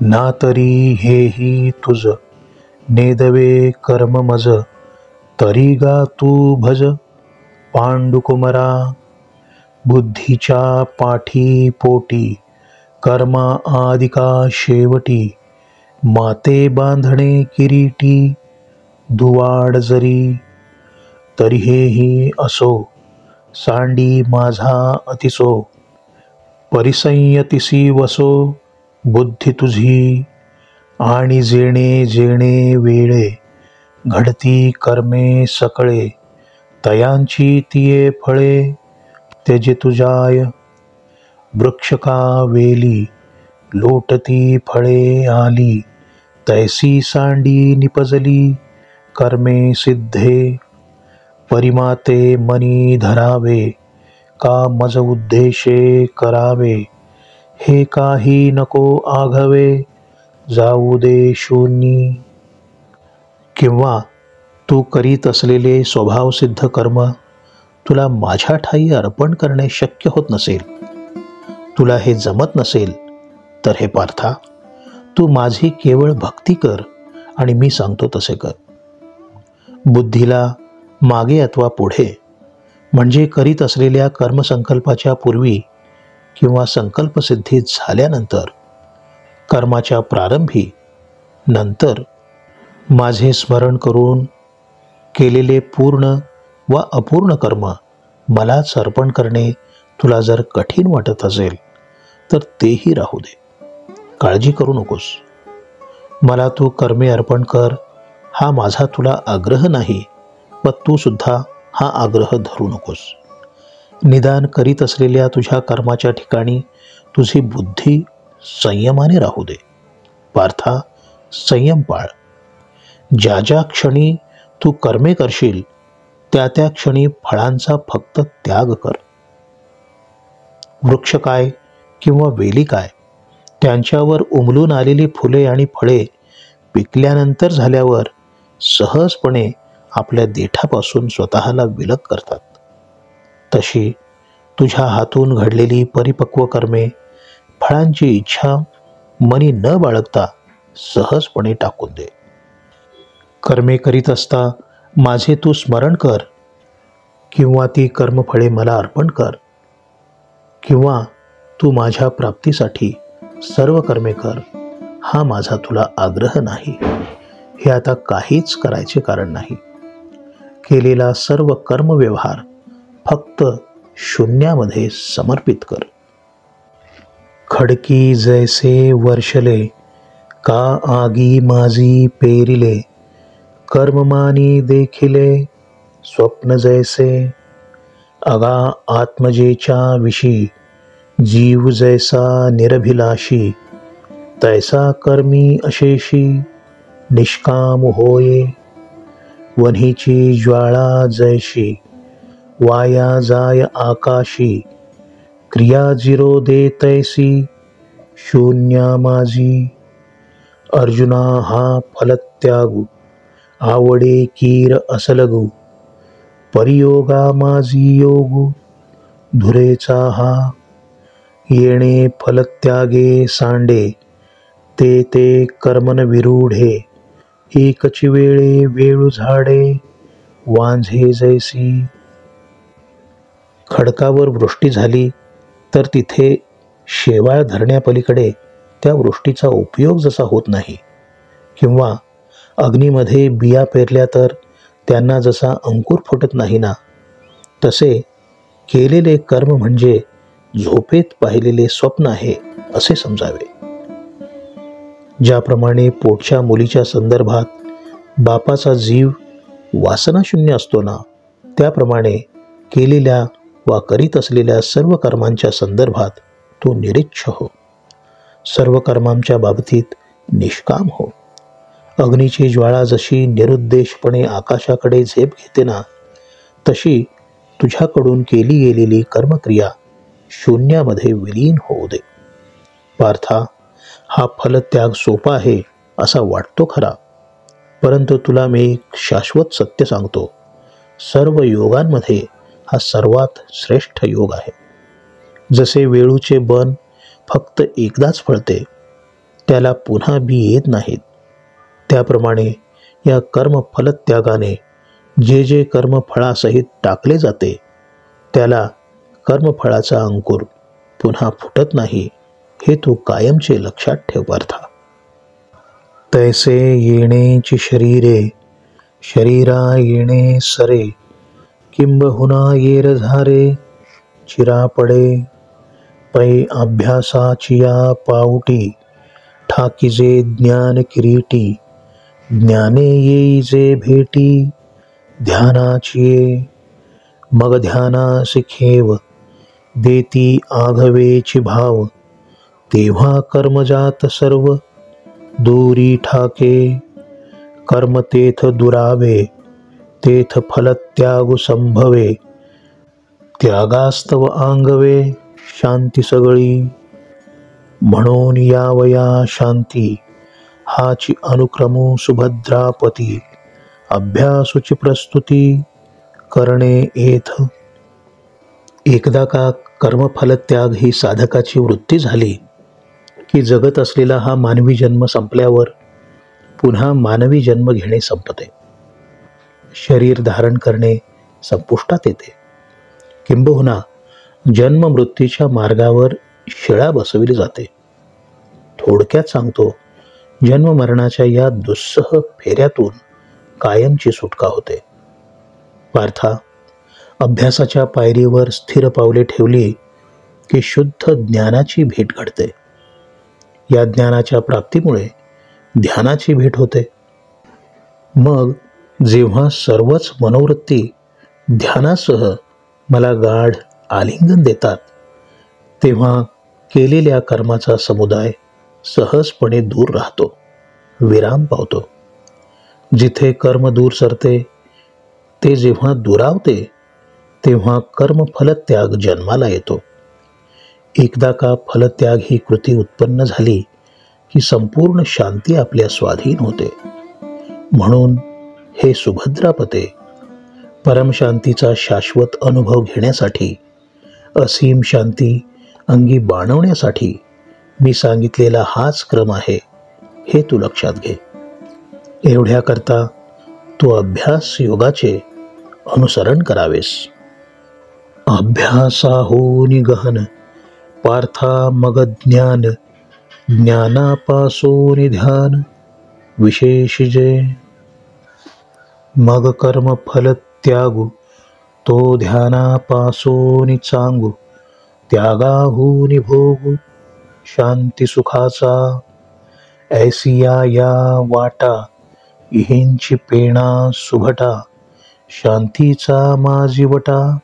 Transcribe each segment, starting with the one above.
ना तरी हेही तुझ नेदवे कर्म मज, तरी गा तू भज पांडुकुमरा. बुद्धीच्या पाठी पोटी कर्मा आदिका शेवटी, माते बांधणे किरीटी दुवाड जरी. तरी हेही असो सांडी माझा अतिसो, परिसंयतिसी वसो बुद्धी तुझी. आणि जेणे जेणे वेळे घडती कर्मे सकळे, तयांची तिये फळे त्यजे तुझाय. वृक्ष का वेली लोटती फळे आली, तैसी सांडी निपजली कर्मे सिद्धे. परिमाते मनी धरावे, का मज उद्देशे करावे. हे काही नको आघवे, जाऊ दे शून्यी. किंवा तू करीत असलेले स्वभावसिद्ध कर्म तुला माझ्या ठायी अर्पण करणे शक्य होत नसेल, तुला हे जमत नसेल, तर हे पार्था, तू माझी केवळ भक्ती कर आणि मी सांगतो तसे कर. बुद्धीला मागे अथवा पुढे, म्हणजे करीत असलेल्या कर्मसंकल्पाच्या पूर्वी किंवा संकल्पसिद्धी झाल्यानंतर, कर्माच्या प्रारंभी, नंतर माझे स्मरण करून केलेले पूर्ण व अपूर्ण कर्म मलाच अर्पण करणे तुला जर कठीण वाटत असेल तर तेही राहू दे, काळजी करू नकोस. मला तू कर्मे अर्पण कर हा माझा तुला आग्रह नाही, व तू सुद्धा हा आग्रह धरू नकोस. निदान करीत असलेल्या तुझ्या कर्माच्या ठिकाणी तुझी बुद्धी संयमाने राहू दे. पार्था, संयम पाळ. ज्या ज्या क्षणी तू कर्मे करशील त्या त्या क्षणी फळांचा फक्त त्याग कर. वृक्ष काय किंवा वेली काय, त्यांच्यावर उमलून आलेली फुले आणि फळे पिकल्यानंतर झाल्यावर सहजपणे आपल्या देठापासून स्वतःला विलग करतात. तशी तुझ्या हातून घडलेली परिपक्व कर्मे फळांची इच्छा मनी न बाळगता सहजपणे टाकून दे. कर्मे करीत असता माझे तू स्मरण कर, किंवा ती कर्मफळे मला अर्पण कर, किंवा तू माझ्या प्राप्तीसाठी सर्व कर्मे कर हा माझा तुला आग्रह नाही. हे आता काहीच करायचे कारण नाही. केलेला सर्व कर्मव्यवहार फक्त शून्यामध्ये समर्पित कर. खडकी जैसे वर्षले, का आगी माझी पेरिले. कर्ममानी देखिले स्वप्न जैसे, अगा आत्मजेच्या विशी. जीव जैसा निरभिलाषी, तैसा कर्मी अशेषी निष्काम होये. वन्हीची ज्वाळा जैशी, वाया जाय आकाशी. क्रिया जिरो दे तैसी, शून्या माझी. अर्जुना हा फलत्यागू, आवडे कीर असलगू. परियोगा माझी योगू, धुरेचा हा. येणे फलत्यागे सांडे, ते ते कर्मन विरूढे. एकची वेळे वेळू झाडे, वांझे जैसी. खडकावर वृष्टी झाली तर तिथे शेवाळ धरण्यापलीकडे त्या वृष्टीचा उपयोग जसा होत नाही, किंवा अग्नीमध्ये बिया पेरल्या तर त्यांना जसा अंकुर फुटत नाही ना, तसे केलेले कर्म म्हणजे झोपेत पाहिलेले स्वप्न आहे असे समजावे. ज्याप्रमाणे पोटच्या मुलीच्या संदर्भात बापाचा जीव वासनाशून्य असतो ना, त्याप्रमाणे केलेल्या वा करीत असलेल्या सर्व कर्मांच्या संदर्भात तो निरीच्छ हो. सर्व कर्मांच्या बाबतीत निष्काम हो. अग्नीची ज्वाळा जशी निरुद्देशपणे आकाशाकडे झेप घेते ना, तशी तुझ्याकडून केली गेलेली कर्मक्रिया शून्यामध्ये विलीन होऊ दे. पार्था, हा फलत्याग सोपा आहे असा वाटतो खरा, परंतु तुला मी एक शाश्वत सत्य सांगतो. सर्व योगांमध्ये हा सर्वात श्रेष्ठ योग आहे. जसे वेळूचे बन फक्त एकदाच फळते, त्याला पुन्हा बी येत नाहीत. त्याप्रमाणे या कर्मफलत्यागाने जे जे कर्मफळासहित टाकले जाते त्याला कर्मफळाचा अंकुर पुन्हा फुटत नाही, हे तू कायमचे लक्षात ठेव पार्था. तैसे येणेची शरीरे, शरीरा येणे सरे, किंबहुना येर झारे, चिरा पडे. पै अभ्यासाचिया पाऊटी, ठाकीजे ज्ञान किरीटी, ज्ञाने येईजे भेटी, ध्यानाचिये. मग ध्यानासी खेव, देती आघवेची भाव, तेव्हा कर्मजात सर्व दूरी ठाके. कर्म तेथ दुरावे, तेथ फलत्याग संभवे, त्यागास्तव आंगवे शांती सगळी. म्हणून यावया शांती, हाची अनुक्रमू सुभद्रापती, अभ्यासूची प्रस्तुती करणे येथ. एकदा का कर्मफलत्याग ही साधकाची वृत्ती झाली की जगत असलेला हा मानवी जन्म संपल्यावर पुन्हा मानवी जन्म घेणे संपते. शरीर धारण करणे संपुष्टात येते. किंबहुना जन्म मृत्यूच्या मार्गावर शिळा बसविली जाते. थोडक्यात सांगतो, जन्म मरणाच्या या दुस्सह फेऱ्यातून कायमची सुटका होते. पार्था, अभ्यासाच्या पायरीवर स्थिर पावले ठेवली की शुद्ध ज्ञानाची भेट घडते. या ज्ञानाच्या प्राप्तीमुळे ध्यानाची भेट होते. मग जेव्हा सर्वच मनोवृत्ती ध्यानासह मला गाढ आलिंगन देतात, तेव्हा केलेल्या कर्माचा समुदाय सहजपणे दूर राहतो, विराम पावतो. जिथे कर्म दूर सरते ते जेव्हा दुरावते तेव्हा कर्मफलत्याग जन्माला येतो. एकदा का फलत्याग ही कृती उत्पन्न झाली की संपूर्ण शांती आपल्या स्वाधीन होते. म्हणून हे सुभद्रापते, परमशांतीचा शाश्वत अनुभव घेण्यासाठी, असीम शांती अंगी बाणवण्यासाठी मी सांगितलेला हाच क्रम आहे, हे तू लक्षात घे. एवढ्याकरता तू अभ्यास योगाचे अनुसरण करावेस. अभ्यासाहोनी गहन, पार्था मग ज्ञान, ज्ञानापासोनी ध्यान, विशेष जे. मग कर्म फल त्यागू, तो ध्यानापासोनी चांगू, त्यागाहूनी भोगू शांती सुखाचा. ऐसिया या वाटा, इहेंची पेणा सुभटा, शांतीचा माझीवटा,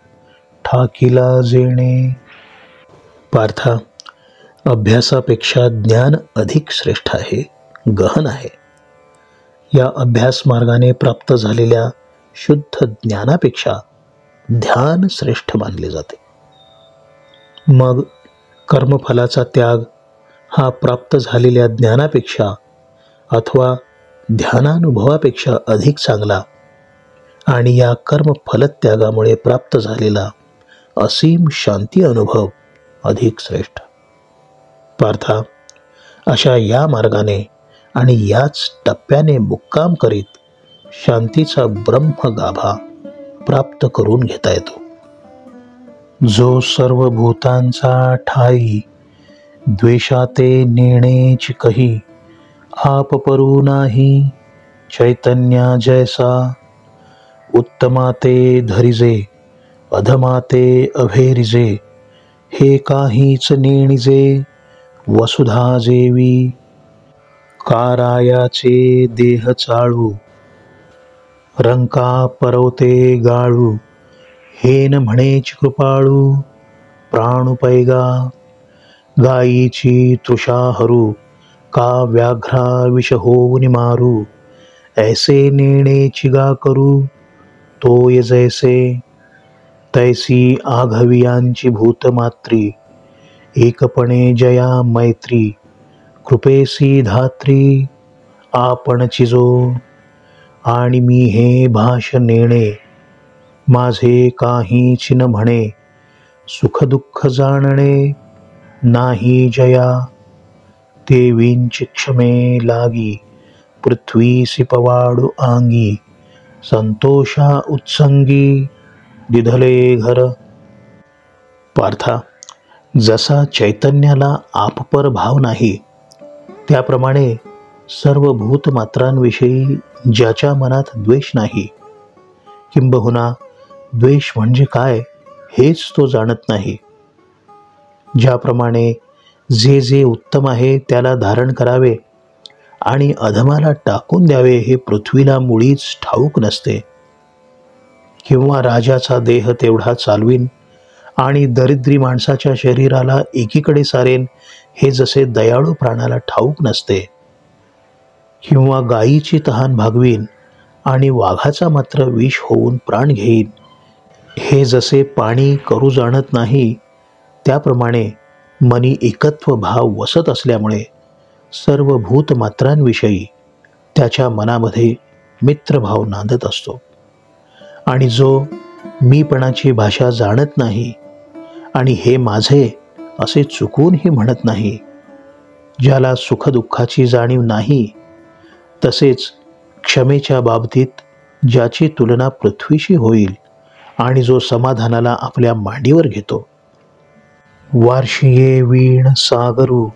ठाकीला जेणे. पार्था, अभ्यासापेक्षा ज्ञान अधिक श्रेष्ठ आहे, गहन आहे. या अभ्यास मार्गाने प्राप्त झालेल्या शुद्ध ज्ञानापेक्षा ध्यान श्रेष्ठ मानले जाते. मग कर्मफलाचा त्याग हा प्राप्त झालेल्या ज्ञानापेक्षा अथवा ध्यानानुभवापेक्षा अधिक चांगला आणि या कर्मफलत्यागामुळे प्राप्त झालेला असीम शांती अनुभव अधिक श्रेष्ठ. पार्था, अशा या मार्गाने आणि याच टप्प्याने मुक्काम करीत शांतीचा ब्रह्मगाभा प्राप्त करून घेता येतो. जो सर्व भूतांचा ठाई, द्वेषाते नेणेची कही, आप परू नाही चैतन्या जैसा. उत्तमाते धरिजे, अधमाते अभेरिजे, हे काहीच नेणिजे, वसुधा जेवी. कारायाचे देह चाळू, रंका परवते गाळू, हेन म्हणेच कृपाळू, प्राणुपैगा. गायीची तृषा हरू, का व्याघ्रा विष होऊन मारू, ऐसे नेणेची गा करू, तोय जैसे. तैसी आघवियांची भूतमात्री, एकपणे जया मैत्री, कृपेसी धात्री, आपण चिजो. आणि मी हे भाष नेणे, माझे काहीच न म्हणे, सुख दुःख जाणणे नाही जया. देवींची क्षमे लागी, पृथ्वीसी पवाडू आंगी, संतोषा उत्संगी दिधले घर. पार्था, जसा चैतन्याला आपपर भाव नाही, त्याप्रमाणे सर्व भूतमात्रांविषयी ज्याच्या मनात द्वेष नाही, किंबहुना द्वेष म्हणजे काय हेच तो जाणत नाही, ज्याप्रमाणे जे जे उत्तम आहे त्याला धारण करावे आणि अधमाला टाकून द्यावे हे पृथ्वीला मुळीच ठाऊक नसते, किंवा राजाचा देह तेवढा चालवीन आणि दरिद्री माणसाच्या शरीराला एकीकडे सारेन हे जसे दयाळू प्राणाला ठाऊक नसते, किंवा गायीची तहान भागवीन आणि वाघाचा मात्र विष होऊन प्राण घेईन हे जसे पाणी करू जाणत नाही, त्याप्रमाणे मनी एकत्व भाव वसत असल्यामुळे सर्व भूतमात्रांविषयी त्याच्या मनामध्ये मित्रभाव नांदत असतो. आणि जो मीपणाची भाषा जाणत नाही आणि हे माझे असे चुकूनही म्हणत नाही, ज्याला सुखदुःखाची जाणीव नाही, तसेच क्षमेच्या बाबतीत ज्याची तुलना पृथ्वीशी होईल आणि जो समाधानाला आपल्या मांडीवर घेतो. वार्षिये वीण सागरू,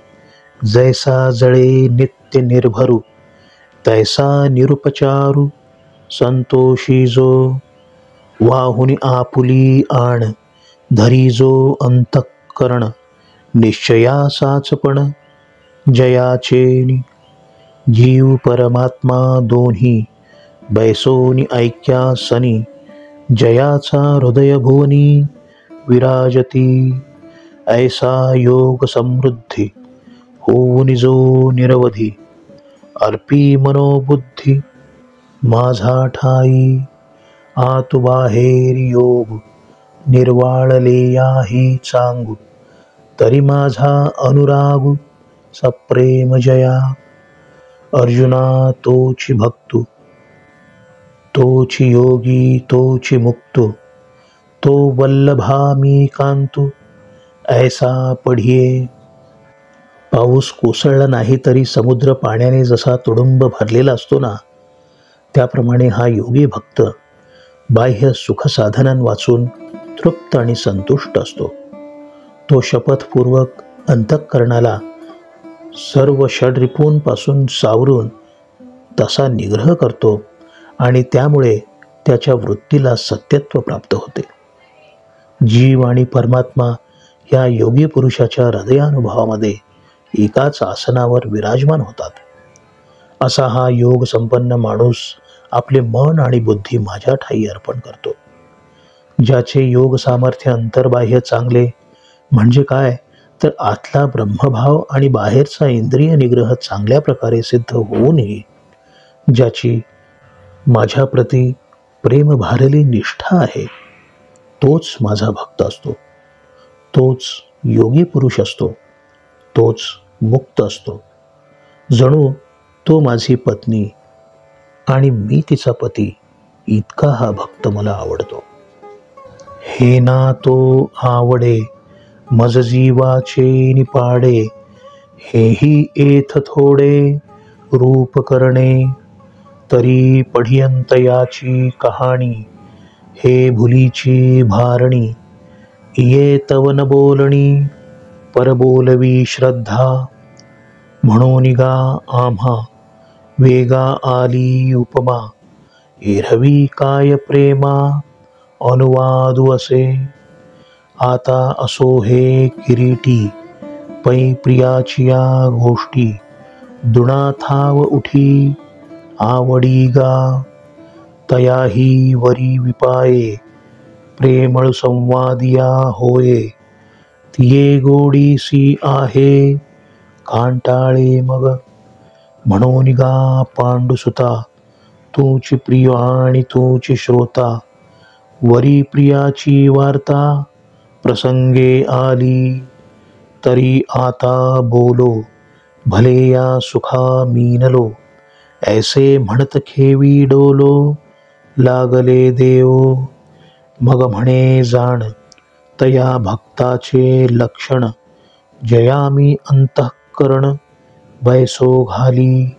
जैसा जळे नित्य निर्भरू, तैसा निरुपचारू संतोषी जो, वाहुनी आपुली आण धरी जो अंतःकरण, निश्चया साचपण जयाचेनी, जीव परमात्मा दोन्ही बैसोनी ऐक्यासनी, जयाचा हृदय भुवनी विराजती, ऐसा योग समृद्धी होऊन जो निरवधी, अर्पी मनोबुद्धी माझा ठाई, आतु बाहेर योग निर्वाळले याही चांगू, तरी माझा अनुरागू सप्रेम जया. अर्जुना तोची भक्तू, तोची योगी तोची मुक्तू, तो वल्लभा मी कांतू, ऐसा पढिये. पाऊस कोसळला नाही तरी समुद्र पाण्याने जसा तुडुंब भरलेला असतो ना, त्याप्रमाणे हा योगी भक्त बाह्य सुखसाधनांवाचून तृप्त आणि संतुष्ट असतो. तो शपथपूर्वक अंतःकरणाला सर्व षड्रिपूंपासून सावरून तसा निग्रह करतो आणि त्यामुळे त्याच्या वृत्तीला सत्यत्व प्राप्त होते. जीव आणि परमात्मा या योगी पुरुषाच्या हृदयानुभवामध्ये एकाच आसनावर विराजमान होतात. असा हा योग संपन्न माणूस आपले मन आणि बुद्धी माझ्या ठाई अर्पण करतो. ज्याचे योग सामर्थ्य अंतर्बाह्य चांगले म्हणजे काय तर आतला ब्रह्मभाव आणि बाहेरचा इंद्रिय निग्रह चांगल्या प्रकारे सिद्ध होऊनही ज्याची माझ्याप्रती प्रेम भारली निष्ठा आहे, तोच माझा भक्त असतो, तोच योगी पुरुष असतो, तोच मुक्त असतो. जणू तो माझी पत्नी आणि मी तिचा पती इतका हा भक्त मला आवडतो. हे ना तो आवडे मज जीवाचे निपाडे, हेही एथ थोडे रूप करणे, तरी पढियंत याची कहाणी, हे भुलीची भारणी, ये तव न बोलणी परबोलवी श्रद्धा, म्हणून गा आम्हा वेगा आली उपमा, एरवी काय प्रेमा अनुवादू असे. आता असो हे किरीटी पै प्रियाचिया गोष्टी, दुणाथाव उठी आवडी गा, तयाही वरी विपाये प्रेमळ संवादिया होये, तिये गोडीसी आहे कांटाळे मग. म्हणून गा पांडुसुता तूची प्रिय आणि तूची श्रोता, वरी प्रियाची वार्ता प्रसंगे आली, तरी आता बोलो भले या सुखा मीनलो, ऐसे म्हणत खेवी डोलो लागले देव. मग म्हणे जाण तया भक्ताचे लक्षण, जयामी अंतःकरण बैसो घाली.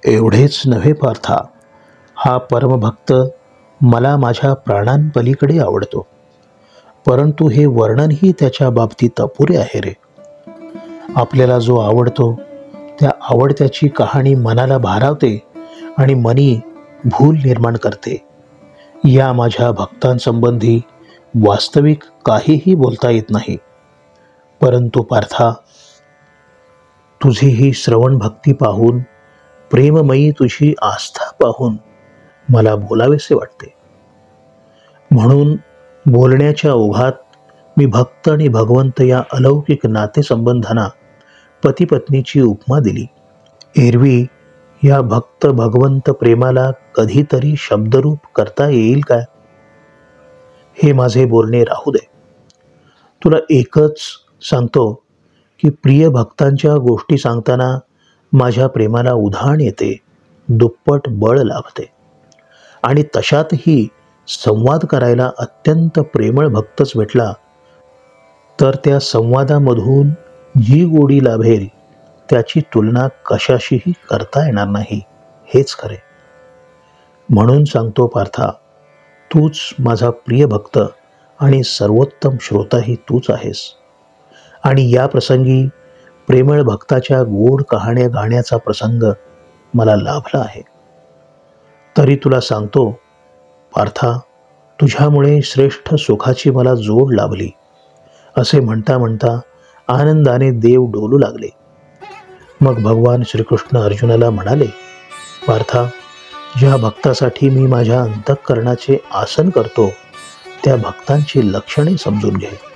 एवढेच नव्हे पार्था, हा परमभक्त मला माझ्या प्राणांपलीकडे आवडतो, परंतु हे वर्णनही त्याच्या बाबतीत अपुरे आहे रे. आपल्याला जो आवडतो त्या आवडत्याची कहाणी मनाला भारावते आणि मनी भूल निर्माण करते. या माझ्या भक्तांसंबंधी वास्तविक काहीही बोलता येत नाही. परंतु पार्था, तुझी ही श्रवण भक्ती पाहून, प्रेममयी तुझी आस्था पाहून मला बोलावेसे वाटते. म्हणून बोलण्याच्या ओघात मी भक्त आणि भगवंत या अलौकिक नातेसंबंधांना पतीपत्नीची उपमा दिली. एरवी या भक्त भगवंत प्रेमाला कधीतरी शब्दरूप करता येईल काय? हे माझे बोलणे राहू दे. तुला एकच सांगतो की प्रिय भक्तांच्या गोष्टी सांगताना माझ्या प्रेमाला उधाण येते, दुप्पट बळ लाभते. आणि तशातही संवाद करायला अत्यंत प्रेमळ भक्तच भेटला तर त्या संवादामधून जी गोडी लाभेल त्याची तुलना कशाशीही करता येणार नाही. हेच खरे. म्हणून सांगतो पार्था, तूच माझा प्रिय भक्त आणि सर्वोत्तम श्रोताही तूच आहेस. आणि या प्रसंगी प्रेमळ भक्ताच्या गोड कहाण्या गाण्याचा प्रसंग मला लाभला आहे. तरी तुला सांगतो पार्था, तुझ्यामुळे श्रेष्ठ सुखाची मला जोड लाभली. असे म्हणता म्हणता आनंदाने देव डोलू लागले. मग भगवान श्रीकृष्ण अर्जुनाला म्हणाले, पार्था, ज्या भक्तासाठी मी माझ्या अंतःकरणाचे आसन करतो त्या भक्तांची लक्षणे समजून घे.